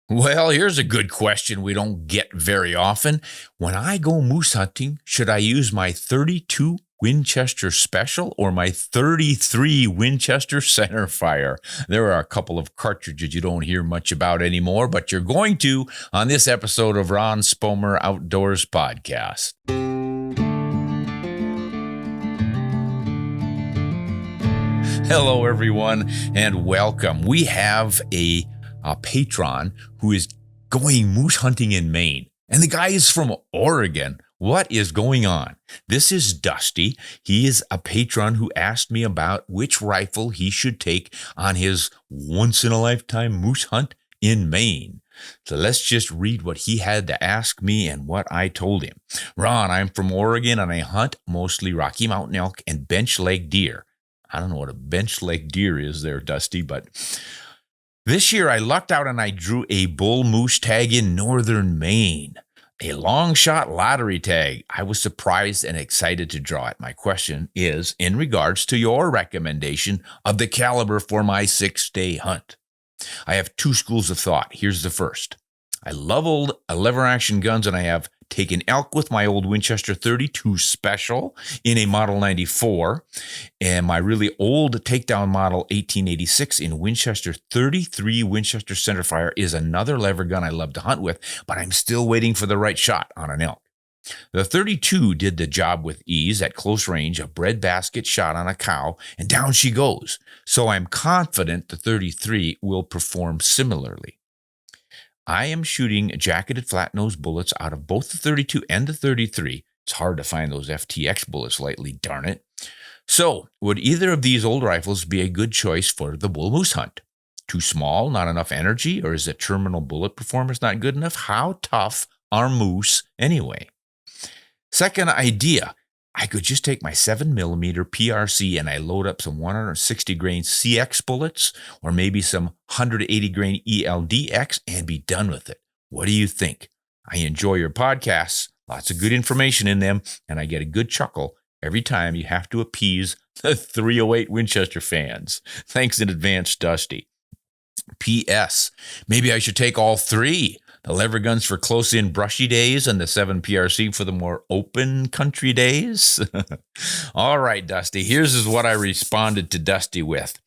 Well, here's a good question we don't get very often. When I go moose hunting, should I use my 32 Winchester Special or my 33 Winchester Centerfire? There are a couple of cartridges you don't hear much about anymore, but you're going to on this episode of Ron Spomer Outdoors Podcast. Hello, everyone, and welcome. We have a patron who is going moose hunting in Maine, and the guy is from Oregon. What is going on? This is Dusty. He is a patron who asked me about which rifle he should take on his once-in-a-lifetime moose hunt in Maine. So let's just read what he had to ask me and what I told him. Ron, I'm from Oregon, and I hunt mostly Rocky Mountain elk and bench leg deer. I don't know what a bench leg deer is there, Dusty, but this year I lucked out and I drew a bull moose tag in northern Maine, a long shot lottery tag. I was surprised and excited to draw it. My question is in regards to your recommendation of the caliber for my 6-day hunt. I have two schools of thought. Here's the first. I love old lever action guns, and I have taken elk with my old Winchester 32 Special in a Model 94 and my really old takedown model 1886 in Winchester 33 Winchester Centerfire is another lever gun I love to hunt with, but I'm still waiting for the right shot on an elk. The 32 did the job with ease at close range, a breadbasket shot on a cow, and down she goes. So I'm confident the 33 will perform similarly. I am shooting jacketed flat-nose bullets out of both the 32 and the 33. It's hard to find those FTX bullets lately, darn it. So, would either of these old rifles be a good choice for the bull moose hunt? Too small, not enough energy, or is the terminal bullet performance not good enough? How tough are moose anyway? Second idea, I could just take my 7mm PRC and I load up some 160 grain CX bullets or maybe some 180 grain ELDX and be done with it. What do you think? I enjoy your podcasts, lots of good information in them, and I get a good chuckle every time you have to appease the 308 Winchester fans. Thanks in advance, Dusty. P.S. Maybe I should take all three. The lever guns for close-in brushy days and the 7 PRC for the more open country days. All right, Dusty, here's what I responded to Dusty with.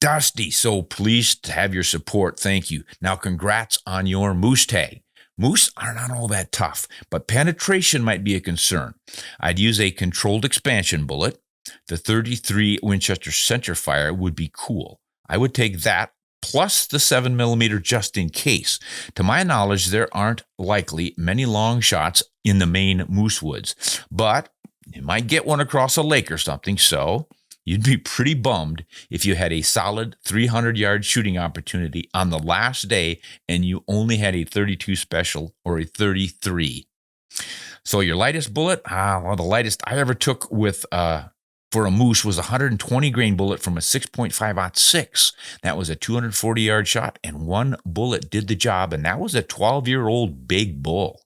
Dusty, so pleased to have your support. Thank you. Now, congrats on your moose tag. Moose are not all that tough, but penetration might be a concern. I'd use a controlled expansion bullet. The 33 Winchester Centerfire would be cool. I would take that plus the 7mm just in case. To my knowledge, there aren't likely many long shots in the Maine moose woods, but you might get one across a lake or something, so you'd be pretty bummed if you had a solid 300-yard shooting opportunity on the last day and you only had a 32 Special or a 33. So your lightest bullet? The lightest I ever took with for a moose was a 120 grain bullet from a 6.5-06. That was a 240-yard shot, and one bullet did the job, and that was a 12-year-old big bull.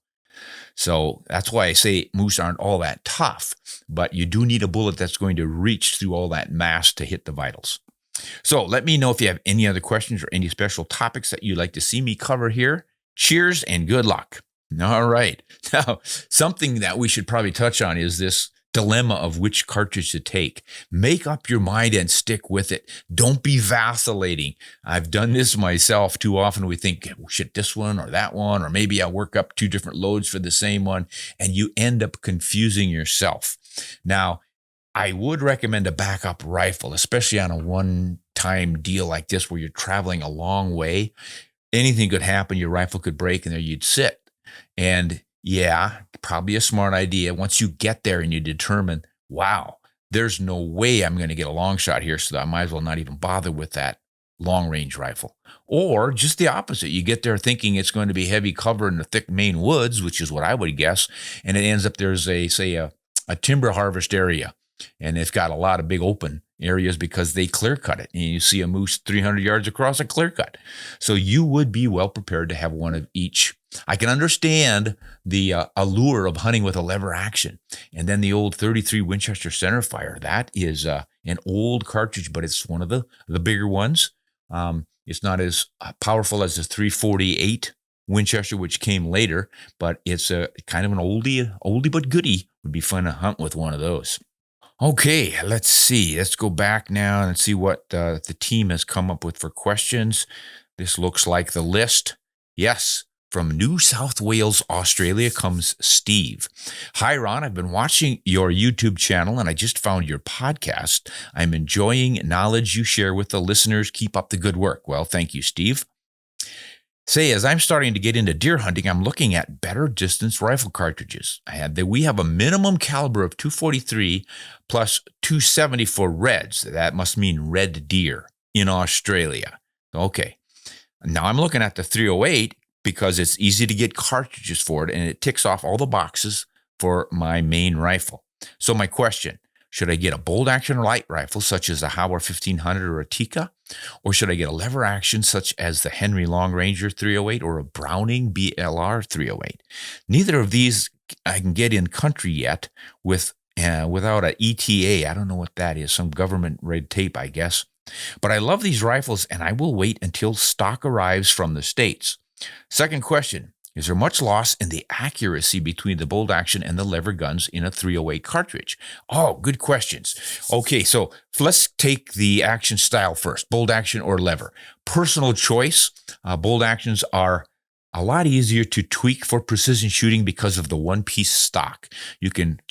So that's why I say moose aren't all that tough, but you do need a bullet that's going to reach through all that mass to hit the vitals. So let me know if you have any other questions or any special topics that you'd like to see me cover here. Cheers and good luck. All right. Now, something that we should probably touch on is this dilemma of which cartridge to take. Make up your mind and stick with it. Don't be vacillating. I've done this myself too often. We think, oh, shit, this one or that one, or maybe I'll work up 2 different loads for the same one, and you end up confusing yourself. Now, I would recommend a backup rifle, especially on a one-time deal like this where you're traveling a long way. Anything could happen. Your rifle could break, and there you'd sit. And yeah, probably a smart idea. Once you get there and you determine, wow, there's no way I'm going to get a long shot here, so I might as well not even bother with that long-range rifle. Or just the opposite. You get there thinking it's going to be heavy cover in the thick Maine woods, which is what I would guess, and it ends up there's a timber harvest area, and it's got a lot of big open areas because they clear cut it, and you see a moose 300 yards across a clear cut. So you would be well prepared to have one of each. I can understand the allure of hunting with a lever action. And then the old 33 Winchester Centerfire, that is an old cartridge, but it's one of the bigger ones. It's not as powerful as the 348 Winchester, which came later, but it's a kind of an oldie but goodie. Would be fun to hunt with one of those. Okay, let's see. Let's go back now and see what the team has come up with for questions. This looks like the list. Yes, from New South Wales, Australia comes Steve. Hi, Ron. I've been watching your YouTube channel and I just found your podcast. I'm enjoying knowledge you share with the listeners. Keep up the good work. Well, thank you, Steve. Say, as I'm starting to get into deer hunting, I'm looking at better distance rifle cartridges. We have a minimum caliber of 243 plus 270 for reds. That must mean red deer in Australia. Okay. Now I'm looking at the 308 because it's easy to get cartridges for it and it ticks off all the boxes for my main rifle. So my question, should I get a bolt action light rifle such as a Hauer 1500 or a Tikka? Or should I get a lever action such as the Henry Long Ranger 308 or a Browning BLR 308? Neither of these I can get in country yet without an ETA. I don't know what that is, some government red tape, I guess. But I love these rifles and I will wait until stock arrives from the States. Second question, is there much loss in the accuracy between the bolt action and the lever guns in a 308 cartridge? Oh, good questions. Okay, so let's take the action style first, bolt action or lever. Personal choice, bolt actions are a lot easier to tweak for precision shooting because of the one-piece stock. You can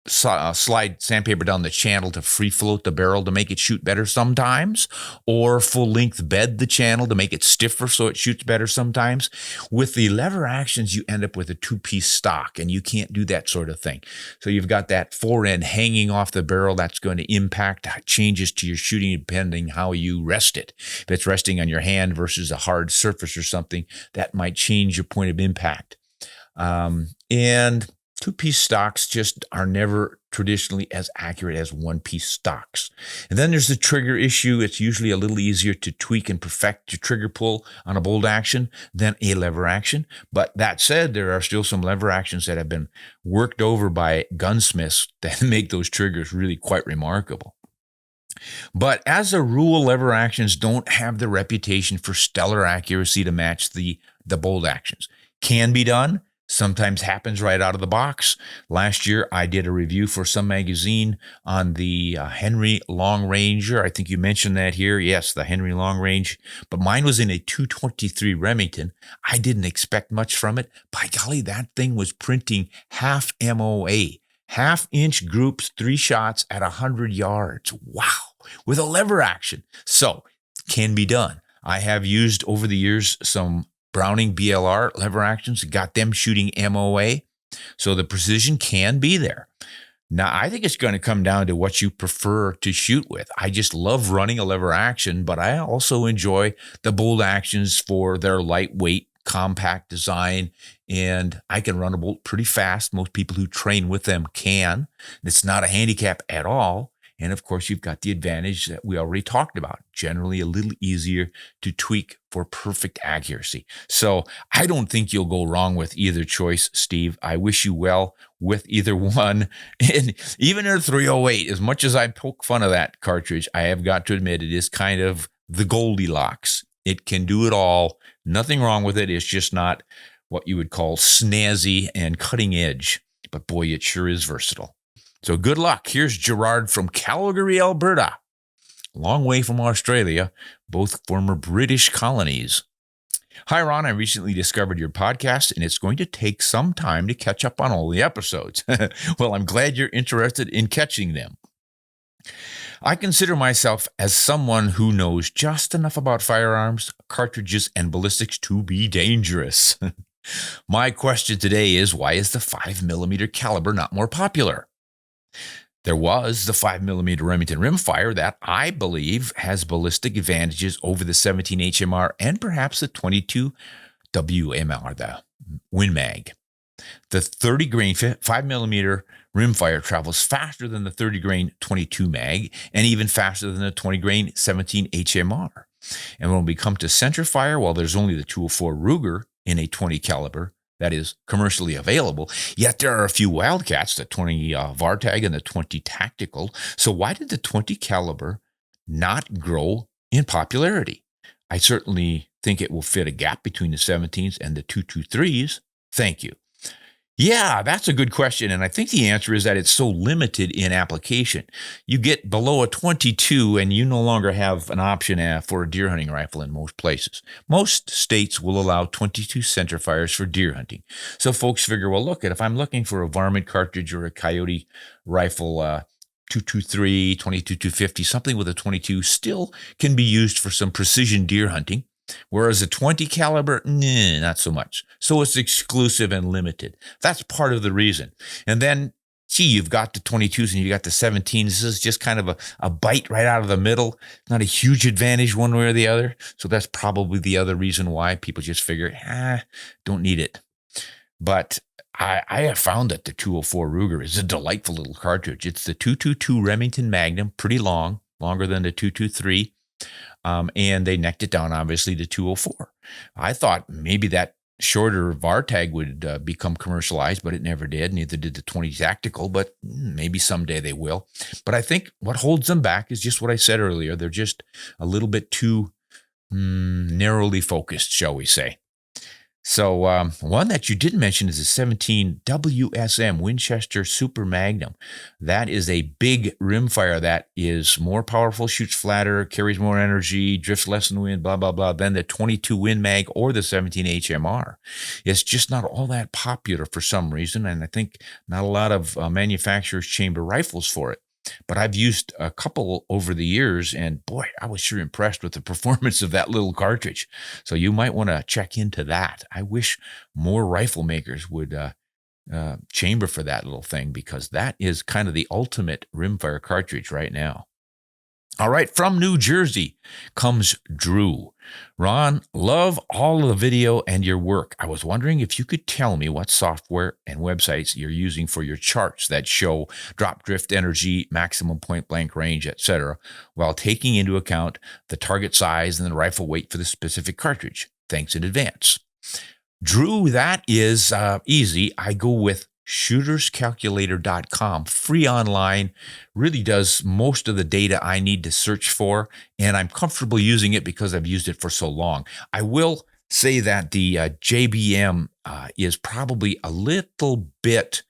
slide sandpaper down the channel to free float the barrel to make it shoot better sometimes, or full length bed the channel to make it stiffer so it shoots better sometimes. With the lever actions, you end up with a two-piece stock and you can't do that sort of thing. So you've got that forend hanging off the barrel that's going to impact changes to your shooting depending how you rest it. If it's resting on your hand versus a hard surface or something, that might change your point of impact. And two-piece stocks just are never traditionally as accurate as one-piece stocks. And then there's the trigger issue. It's usually a little easier to tweak and perfect your trigger pull on a bolt action than a lever action. But that said, there are still some lever actions that have been worked over by gunsmiths that make those triggers really quite remarkable. But as a rule, lever actions don't have the reputation for stellar accuracy to match the bolt actions. Can be done. Sometimes happens right out of the box. Last year, I did a review for some magazine on the Henry Long Ranger. I think you mentioned that here. Yes, the Henry Long Range. But mine was in a 223 Remington. I didn't expect much from it. By golly, that thing was printing half MOA. Half-inch groups, 3 shots at 100 yards. Wow. With a lever action. So, can be done. I have used over the years some Browning BLR lever actions, got them shooting MOA. So the precision can be there. Now, I think it's going to come down to what you prefer to shoot with. I just love running a lever action, but I also enjoy the bolt actions for their lightweight, compact design, and I can run a bolt pretty fast. Most people who train with them can. It's not a handicap at all. And of course, you've got the advantage that we already talked about, generally a little easier to tweak for perfect accuracy. So I don't think you'll go wrong with either choice, Steve. I wish you well with either one. And even in a 308, as much as I poke fun of that cartridge, I have got to admit it is kind of the Goldilocks. It can do it all. Nothing wrong with it. It's just not what you would call snazzy and cutting edge. But boy, it sure is versatile. So good luck. Here's Gerard from Calgary, Alberta. Long way from Australia, both former British colonies. Hi, Ron. I recently discovered your podcast, and it's going to take some time to catch up on all the episodes. Well, I'm glad you're interested in catching them. I consider myself as someone who knows just enough about firearms, cartridges, and ballistics to be dangerous. My question today is, why is the 5mm caliber not more popular? There was the 5mm Remington rimfire that I believe has ballistic advantages over the 17 HMR and perhaps the 22 WMR, the Win Mag. The 30 grain 5mm rimfire travels faster than the 30 grain 22 mag and even faster than the 20 grain 17 HMR. And when we come to center fire, well, there's only the 204 Ruger in a 20 caliber that is commercially available, yet there are a few Wildcats, the 20 Vartag and the 20 Tactical. So why did the 20 caliber not grow in popularity. I certainly think it will fit a gap between the 17s and the 223s. Thank you. Yeah, that's a good question. And I think the answer is that it's so limited in application. You get below a 22 and you no longer have an option for a deer hunting rifle in most places. Most states will allow 22 centerfires for deer hunting. So folks figure, well, look, if I'm looking for a varmint cartridge or a coyote rifle, 223, 22, 250, something with a 22 still can be used for some precision deer hunting. Whereas a 20 caliber, not so much. So it's exclusive and limited. That's part of the reason. And then, you've got the 22s and you got the 17s. This is just kind of a bite right out of the middle. Not a huge advantage one way or the other. So that's probably the other reason why people just figure, don't need it. But I have found that the 204 Ruger is a delightful little cartridge. It's the 222 Remington Magnum, pretty long, longer than the 223. And they necked it down, obviously, to 204. I thought maybe that shorter VAR-TAG would become commercialized, but it never did. Neither did the 20 Tactical, but maybe someday they will. But I think what holds them back is just what I said earlier. They're just a little bit too narrowly focused, shall we say. So one that you didn't mention is the 17 WSM Winchester Super Magnum. That is a big rimfire that is more powerful, shoots flatter, carries more energy, drifts less in the wind, blah, blah, blah, than the 22 Win Mag or the 17 HMR. It's just not all that popular for some reason, and I think not a lot of manufacturers chamber rifles for it. But I've used a couple over the years, and boy, I was sure impressed with the performance of that little cartridge. So you might want to check into that. I wish more rifle makers would chamber for that little thing, because that is kind of the ultimate rimfire cartridge right now. All right, from New Jersey comes Drew. Ron, love all of the video and your work. I was wondering if you could tell me what software and websites you're using for your charts that show drop drift energy, maximum point blank range, etc., while taking into account the target size and the rifle weight for the specific cartridge. Thanks in advance. Drew, that is easy. I go with shooterscalculator.com, free online, really does most of the data I need to search for, and I'm comfortable using it because I've used it for so long. I will say that the JBM is probably a little bit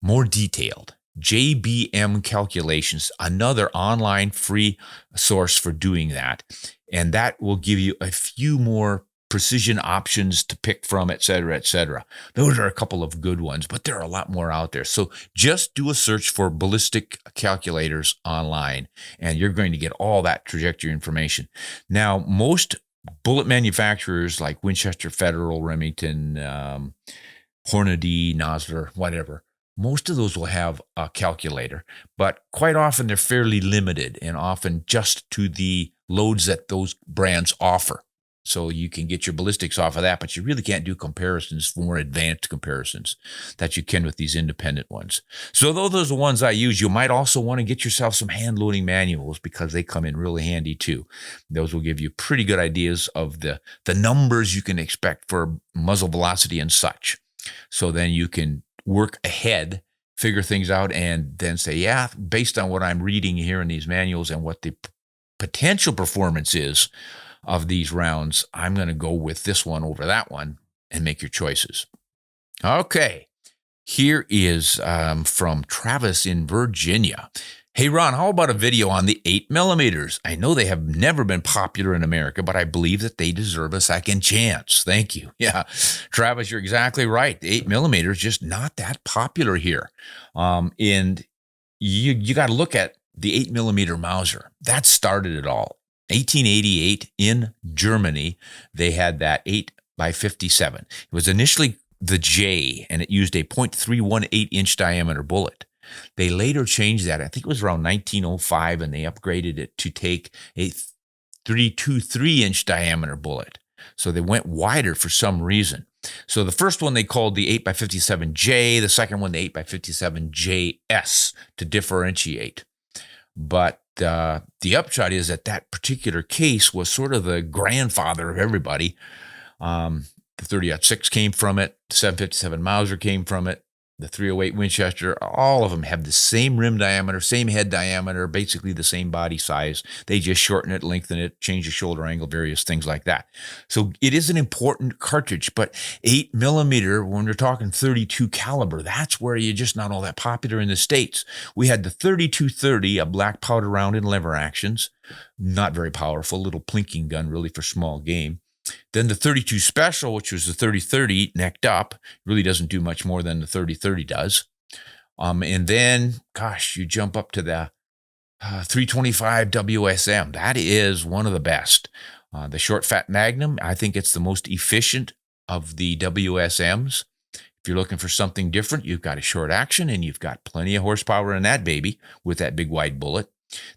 more detailed. JBM Calculations, another online free source for doing that, and that will give you a few more precision options to pick from, et cetera, et cetera. Those are a couple of good ones, but there are a lot more out there. So just do a search for ballistic calculators online, and you're going to get all that trajectory information. Now, most bullet manufacturers like Winchester, Federal, Remington, Hornady, Nosler, whatever, most of those will have a calculator, but quite often they're fairly limited and often just to the loads that those brands offer. So you can get your ballistics off of that, but you really can't do comparisons, more advanced comparisons that you can with these independent ones. So those are the ones I use. You might also want to get yourself some hand loading manuals, because they come in really handy too. Those will give you pretty good ideas of the numbers you can expect for muzzle velocity and such. So then you can work ahead, figure things out, and then say, yeah, based on what I'm reading here in these manuals and what the potential performance is of these rounds, I'm going to go with this one over that one, and make your choices. Okay, here is from Travis in Virginia. Hey, Ron, how about a video on the 8mm? I know they have never been popular in America, but I believe that they deserve a second chance. Thank you. Yeah, Travis, you're exactly right. The 8mm is just not that popular here. And you got to look at the 8mm Mauser. That started it all. 1888 in Germany, they had that 8x57. It was initially the J, and it used a .318 inch diameter bullet. They later changed that. I think it was around 1905, and they upgraded it to take a 323 inch diameter bullet. So they went wider for some reason. So the first one they called the 8x57J, the second one the 8x57JS to differentiate. But the upshot is that particular case was sort of the grandfather of everybody. The 30-06 came from it. The 757 Mauser came from it. the 308 Winchester, all of them have the same rim diameter, same head diameter, basically the same body size. They just shorten it, lengthen it, change the shoulder angle, various things like that. So it is an important cartridge, but 8mm, when we're talking 32 caliber, that's where you're just not all that popular in the States. We had the 3230, a black powder round in lever actions, not very powerful, little plinking gun really for small game. Then the 32 Special, which was the 30-30 necked up, really doesn't do much more than the 30-30 does. And then, gosh, you jump up to the 325 WSM. That is one of the best. The short fat Magnum, I think it's the most efficient of the WSMs. If you're looking for something different, you've got a short action and you've got plenty of horsepower in that baby with that big wide bullet.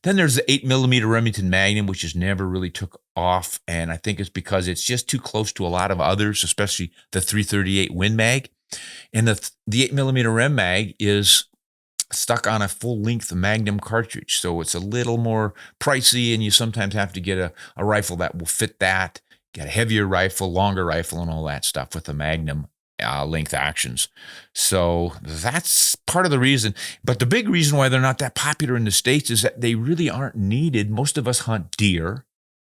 Then there's the 8mm Remington Magnum, which has never really took off, and I think it's because it's just too close to a lot of others, especially the 338 Win Mag. And the 8mm Rem Mag is stuck on a full-length Magnum cartridge, so it's a little more pricey, and you sometimes have to get a rifle that will fit that, get a heavier rifle, longer rifle, and all that stuff with the Magnum length actions. So that's part of the reason. But the big reason why they're not that popular in the States is that they really aren't needed. Most of us hunt deer,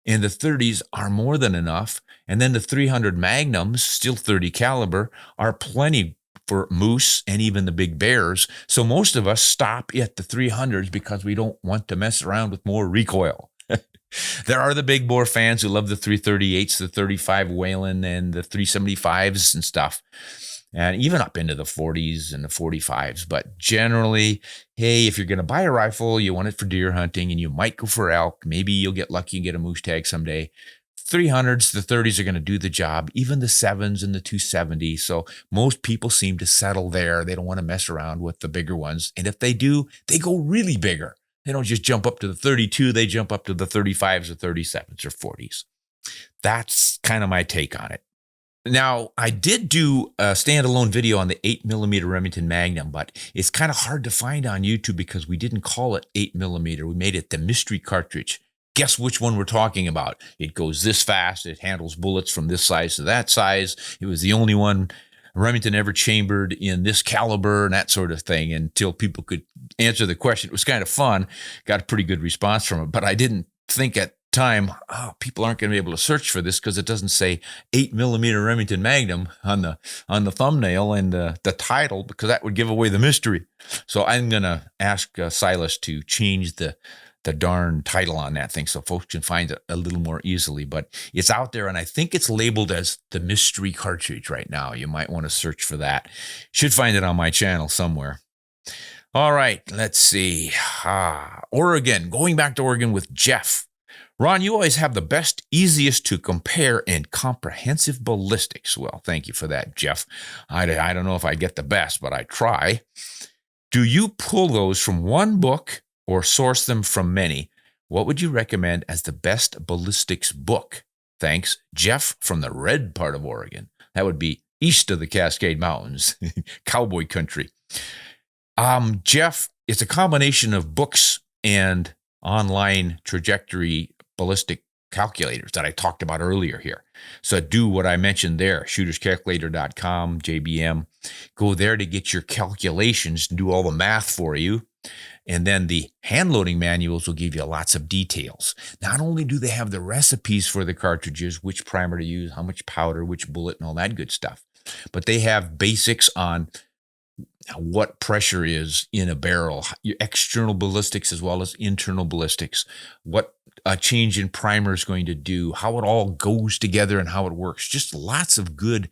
and the 30s are more than enough. And then the 300 Magnums, still 30 caliber, are plenty for moose and even the big bears. So most of us stop at the 300s because we don't want to mess around with more recoil. There are the big bore fans who love the 338s, the 35 Whalen, and the 375s and stuff, and even up into the 40s and the 45s. But generally, hey, if you're going to buy a rifle, you want it for deer hunting, and you might go for elk. Maybe you'll get lucky and get a moose tag someday. 300s, the 30s are going to do the job, even the 7s and the 270s. So most people seem to settle there. They don't want to mess around with the bigger ones. And if they do, they go really bigger. They don't just jump up to the 32, they jump up to the 35s or 37s or 40s. That's kind of my take on it. Now, I did do a standalone video on the 8mm Remington Magnum, but it's kind of hard to find on YouTube because we didn't call it 8mm. We made it the mystery cartridge. Guess which one we're talking about. It goes this fast. It handles bullets from this size to that size. It was the only one Remington ever chambered in this caliber and that sort of thing until people could answer the question. It was kind of fun. Got a pretty good response from it, but I didn't think at the time, people aren't going to be able to search for this because it doesn't say 8mm Remington Magnum on the thumbnail and the title, because that would give away the mystery. So I'm going to ask Silas to change the darn title on that thing so folks can find it a little more easily. But it's out there, and I think it's labeled as the mystery cartridge right now. You might want to search for that. Should find it on my channel somewhere. All right, let's see. Oregon, going back to Oregon with Jeff. Ron, you always have the best, easiest to compare and comprehensive ballistics. Well, thank you for that, Jeff. I don't know if I get the best, but I try. Do you pull those from one book or source them from many? What would you recommend as the best ballistics book? Thanks, Jeff from the red part of Oregon. That would be east of the Cascade Mountains, cowboy country. Jeff, it's a combination of books and online trajectory ballistic calculators that I talked about earlier here. So do what I mentioned there, shooterscalculator.com, JBM. Go there to get your calculations and do all the math for you. And then the hand loading manuals will give you lots of details. Not only do they have the recipes for the cartridges, which primer to use, how much powder, which bullet, and all that good stuff, but they have basics on what pressure is in a barrel, your external ballistics as well as internal ballistics, what a change in primer is going to do, how it all goes together and how it works. Just lots of good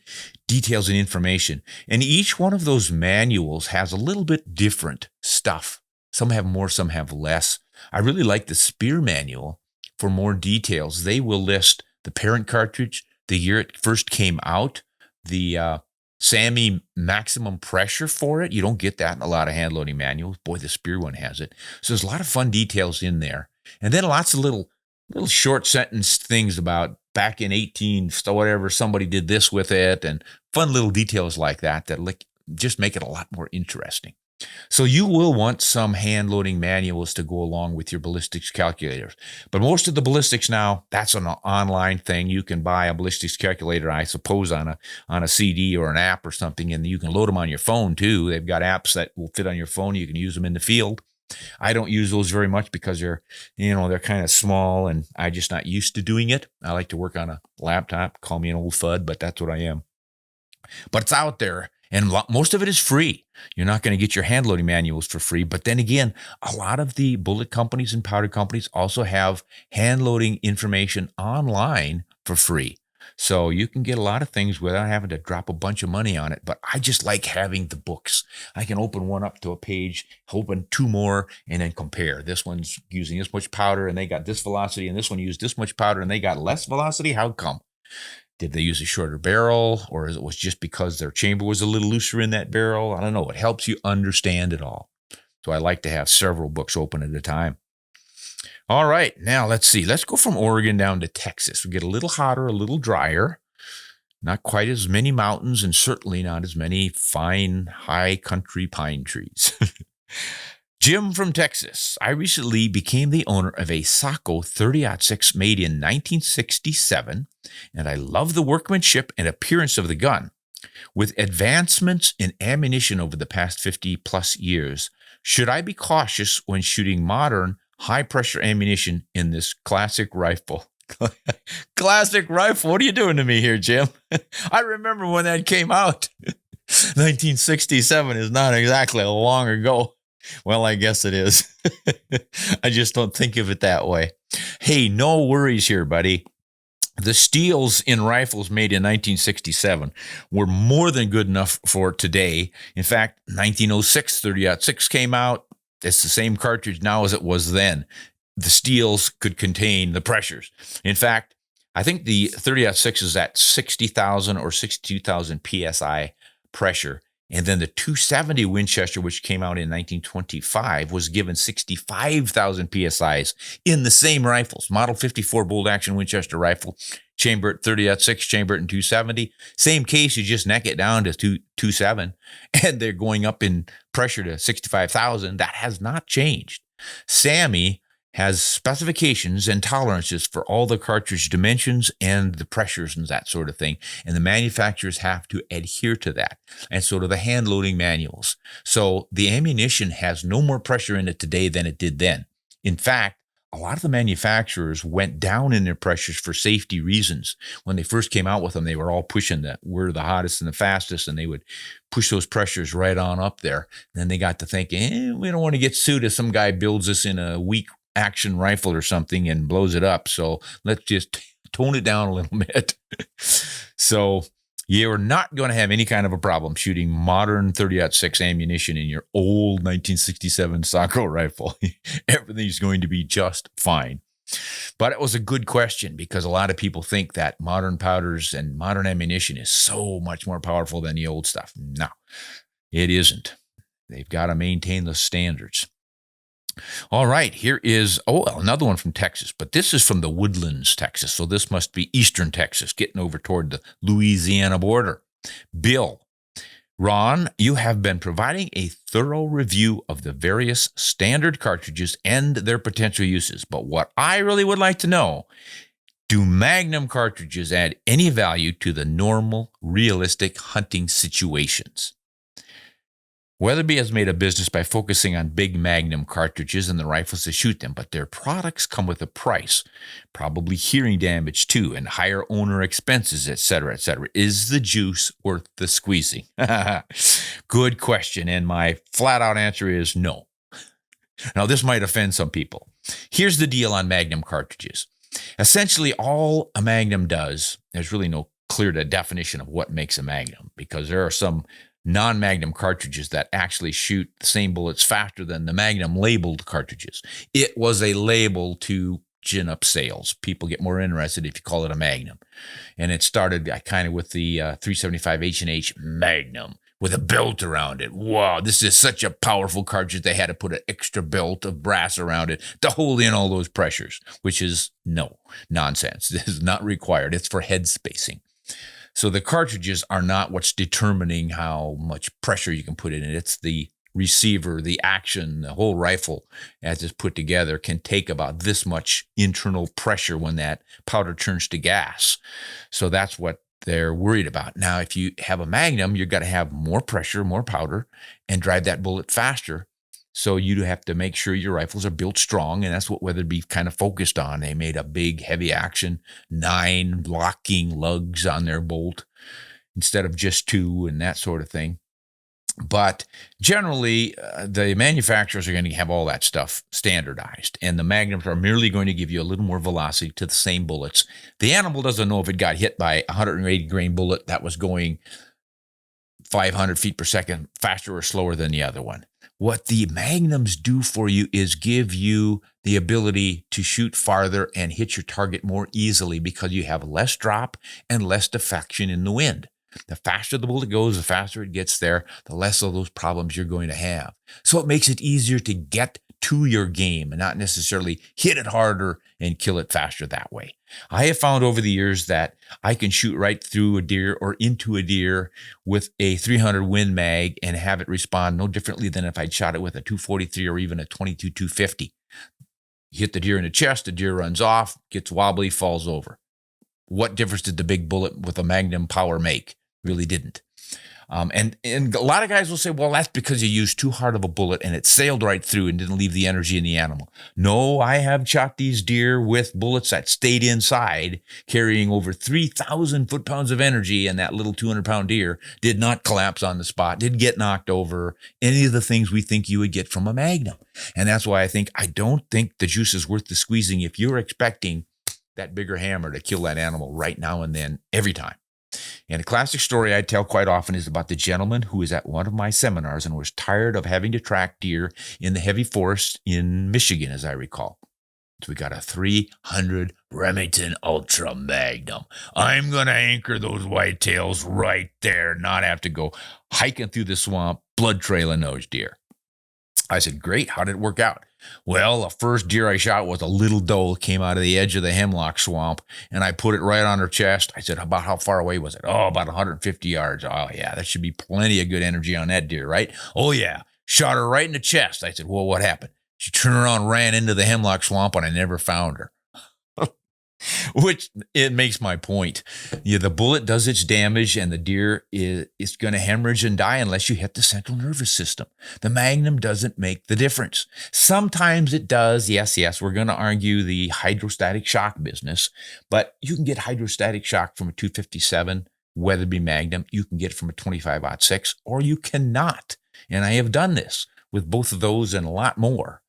details and information. And each one of those manuals has a little bit different stuff. Some have more, some have less. I really like the Spear manual for more details. They will list the parent cartridge, the year it first came out, the SAMI maximum pressure for it. You don't get that in a lot of hand loading manuals. Boy, the Spear one has it. So there's a lot of fun details in there. And then lots of little short sentence things about back in 18, so whatever, somebody did this with it, and fun little details like that that just make it a lot more interesting. So you will want some hand loading manuals to go along with your ballistics calculators. But most of the ballistics now, that's an online thing. You can buy a ballistics calculator, I suppose, on a CD or an app or something, and you can load them on your phone too. They've got apps that will fit on your phone. You can use them in the field. I don't use those very much because they're kind of small and I'm just not used to doing it. I like to work on a laptop. Call me an old fud, but that's what I am. But it's out there. And most of it is free. You're not going to get your hand loading manuals for free. But then again, a lot of the bullet companies and powder companies also have hand loading information online for free. So you can get a lot of things without having to drop a bunch of money on it. But I just like having the books. I can open one up to a page, open two more, and then compare. This one's using this much powder and they got this velocity, and this one used this much powder and they got less velocity. How come? Did they use a shorter barrel, or it was just because their chamber was a little looser in that barrel? I don't know. It helps you understand it all. So I like to have several books open at a time. All right, now let's see. Let's go from Oregon down to Texas. We get a little hotter, a little drier. Not quite as many mountains, and certainly not as many fine, high country pine trees. Jim from Texas. I recently became the owner of a Saco 30-06 made in 1967, and I love the workmanship and appearance of the gun. With advancements in ammunition over the past 50 plus years, should I be cautious when shooting modern, high-pressure ammunition in this classic rifle? Classic rifle? What are you doing to me here, Jim? I remember when that came out. 1967 is not exactly long ago. Well, I guess it is. I just don't think of it that way. Hey, no worries here, buddy. The steels in rifles made in 1967 were more than good enough for today. In fact, 1906 30-06 came out. It's the same cartridge now as it was then. The steels could contain the pressures. In fact, I think the 30-06 is at 60,000 or 62,000 PSI pressure. And then the 270 Winchester, which came out in 1925, was given 65,000 PSIs in the same rifles. Model 54 bolt action Winchester rifle, chamber at 30-06, chamber at 270. Same case, you just neck it down to 2.7, and they're going up in pressure to 65,000. That has not changed. Sammy has specifications and tolerances for all the cartridge dimensions and the pressures and that sort of thing. And the manufacturers have to adhere to that. And so do the hand loading manuals. So the ammunition has no more pressure in it today than it did then. In fact, a lot of the manufacturers went down in their pressures for safety reasons. When they first came out with them, they were all pushing that we're the hottest and the fastest, and they would push those pressures right on up there. And then they got to thinking, we don't want to get sued if some guy builds us in a weak action rifle or something and blows it up. So let's just tone it down a little bit. So you're not going to have any kind of a problem shooting modern 30-06 ammunition in your old 1967 Saco rifle. Everything's going to be just fine. But it was a good question because a lot of people think that modern powders and modern ammunition is so much more powerful than the old stuff. No, it isn't. They've got to maintain the standards. All right, here is, another one from Texas, but this is from the Woodlands, Texas. So this must be eastern Texas, getting over toward the Louisiana border. Bill, Ron, you have been providing a thorough review of the various standard cartridges and their potential uses. But what I really would like to know, do Magnum cartridges add any value to the normal, realistic hunting situations? Weatherby has made a business by focusing on big Magnum cartridges and the rifles to shoot them, but their products come with a price, probably hearing damage too, and higher owner expenses, etc., etc. Is the juice worth the squeezing? Good question, and my flat-out answer is no. Now, this might offend some people. Here's the deal on Magnum cartridges. Essentially, all a Magnum does, there's really no clear definition of what makes a Magnum, because there are some non-Magnum cartridges that actually shoot the same bullets faster than the Magnum labeled cartridges. It was a label to gin up sales. People get more interested if you call it a Magnum. And it started kind of with the 375 H&H Magnum with a belt around it. Wow, this is such a powerful cartridge. They had to put an extra belt of brass around it to hold in all those pressures, which is nonsense. This is not required. It's for head spacing. So the cartridges are not what's determining how much pressure you can put in it. It's the receiver, the action, the whole rifle as it's put together can take about this much internal pressure when that powder turns to gas. So that's what they're worried about. Now, if you have a Magnum, you've got to have more pressure, more powder, and drive that bullet faster. So you have to make sure your rifles are built strong, and that's what Weatherby kind of focused on. They made a big, heavy action, 9 locking lugs on their bolt instead of just 2 and that sort of thing. But generally, the manufacturers are going to have all that stuff standardized, and the Magnums are merely going to give you a little more velocity to the same bullets. The animal doesn't know if it got hit by a 180 grain bullet that was going 500 feet per second faster or slower than the other one. What the Magnums do for you is give you the ability to shoot farther and hit your target more easily because you have less drop and less deflection in the wind. The faster the bullet goes, the faster it gets there, the less of those problems you're going to have. So it makes it easier to get to your game and not necessarily hit it harder and kill it faster that way. I have found over the years that I can shoot right through a deer or into a deer with a 300 Win Mag and have it respond no differently than if I'd shot it with a 243 or even a 22-250. You hit the deer in the chest, the deer runs off, gets wobbly, falls over. What difference did the big bullet with a Magnum power make? Really didn't. And a lot of guys will say, well, that's because you used too hard of a bullet and it sailed right through and didn't leave the energy in the animal. No, I have shot these deer with bullets that stayed inside, carrying over 3,000 foot-pounds of energy, and that little 200-pound deer did not collapse on the spot, didn't get knocked over, any of the things we think you would get from a Magnum. And that's why I don't think the juice is worth the squeezing if you're expecting that bigger hammer to kill that animal right now and then, every time. And a classic story I tell quite often is about the gentleman who was at one of my seminars and was tired of having to track deer in the heavy forest in Michigan, as I recall. So we got a 300 Remington Ultra Magnum. I'm going to anchor those whitetails right there, not have to go hiking through the swamp, blood trailing those deer. I said, great. How did it work out? Well, the first deer I shot was a little doe, came out of the edge of the hemlock swamp, and I put it right on her chest. I said, about how far away was it? Oh, about 150 yards. Oh, yeah, that should be plenty of good energy on that deer, right? Oh, yeah. Shot her right in the chest. I said, well, what happened? She turned around, ran into the hemlock swamp, and I never found her. Which, it makes my point. Yeah, the bullet does its damage, and the deer is going to hemorrhage and die unless you hit the central nervous system. The Magnum doesn't make the difference. Sometimes it does. Yes, we're going to argue the hydrostatic shock business, but you can get hydrostatic shock from a 257 Weatherby Magnum. You can get it from a 25-06, or you cannot. And I have done this with both of those and a lot more.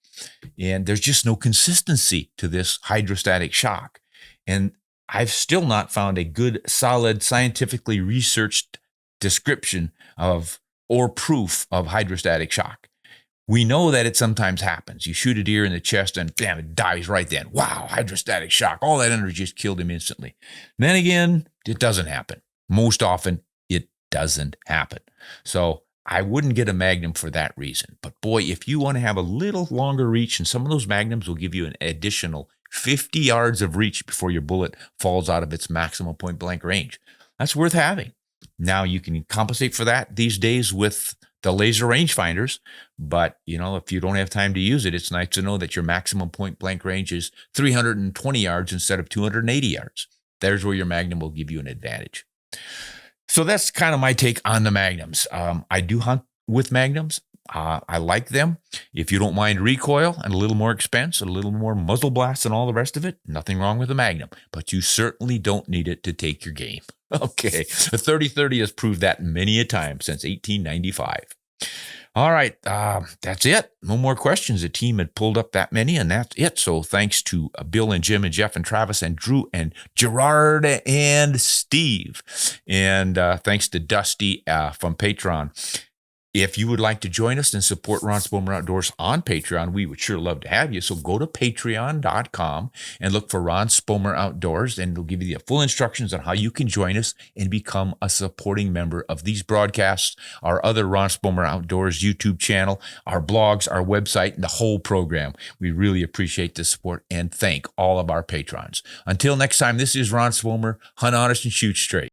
And there's just no consistency to this hydrostatic shock. And I've still not found a good, solid, scientifically researched description of or proof of hydrostatic shock. We know that it sometimes happens. You shoot a deer in the chest and damn, it dies right then. Wow, hydrostatic shock. All that energy just killed him instantly. Then again, it doesn't happen. Most often, it doesn't happen. So I wouldn't get a Magnum for that reason. But boy, if you want to have a little longer reach, and some of those Magnums will give you an additional 50 yards of reach before your bullet falls out of its maximum point blank range. That's worth having. Now you can compensate for that these days with the laser rangefinders, but if you don't have time to use it, it's nice to know that your maximum point blank range is 320 yards instead of 280 yards. There's where your Magnum will give you an advantage. So that's kind of my take on the Magnums. I do hunt with Magnums. I like them. If you don't mind recoil and a little more expense, a little more muzzle blast and all the rest of it, nothing wrong with a Magnum, but you certainly don't need it to take your game. Okay. The 30-30 has proved that many a time since 1895. All right. That's it. No more questions. The team had pulled up that many, and that's it. So thanks to Bill and Jim and Jeff and Travis and Drew and Gerard and Steve. And thanks to Dusty from Patreon. If you would like to join us and support Ron Spomer Outdoors on Patreon, we would sure love to have you. So go to patreon.com and look for Ron Spomer Outdoors, and it'll give you the full instructions on how you can join us and become a supporting member of these broadcasts, our other Ron Spomer Outdoors YouTube channel, our blogs, our website, and the whole program. We really appreciate the support and thank all of our patrons. Until next time, this is Ron Spomer. Hunt honest and shoot straight.